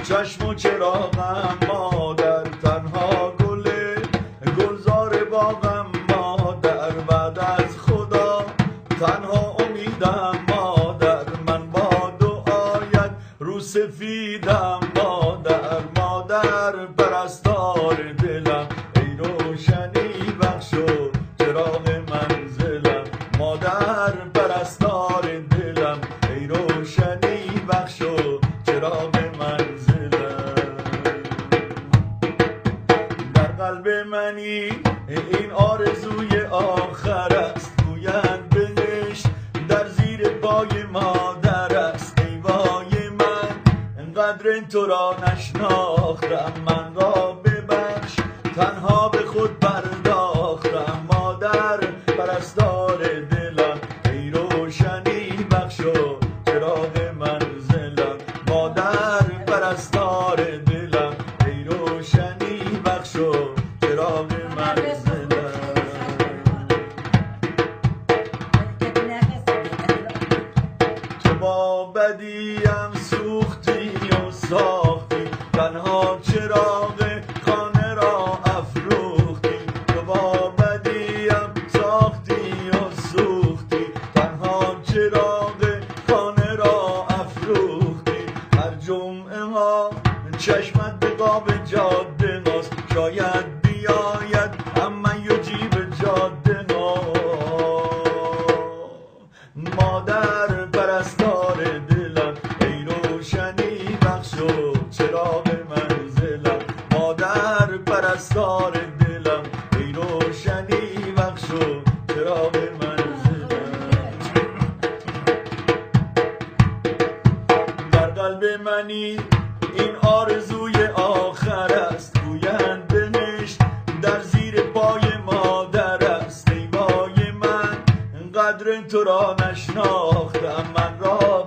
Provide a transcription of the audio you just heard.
چشم و چراغم مادر، تنها گلزار باغم مادر، بعد از خدا تنها امیدم مادر، من با دعایت رو سفیدم مادر، مادر پرستار دلم، ای روشنی بخش و چراغ منزلم، مادر پرستار دلم، ای روشنی بخش و چراغ منزلم. در قلب منی این آرزوی آخر است، گویند بهشت در زیر پای مادر است، ای وای من قدر تو را نشناختم، من را ببخش تنها به خود پرداختم، مادر پرستار دلم، ای روشنی بخش و چراغ منزلم، مادر پرستار دلم، ای روشنی بخش و چراغ منزلم. تو با بدیم سوختی و ساختی، تنها چراغ خانه را افروختی، تو با بدیم ساختی و سوختی، تنها چراغ خانه را افروختی، هر جمعه ها چشمت به قاب جاده ماست، شاید بیاید اما یجیب جاده ما، مادر پرستار دلم، ای روشنی بخش و چراغ منزلم، مادر پرستار دلم، ای روشنی بخش و چراغ منزلم. در قلب منی این آرزوی آخر است، گویند بهشت در زیر پای مادر است، ای وای من قدر تو را نشناختم، من را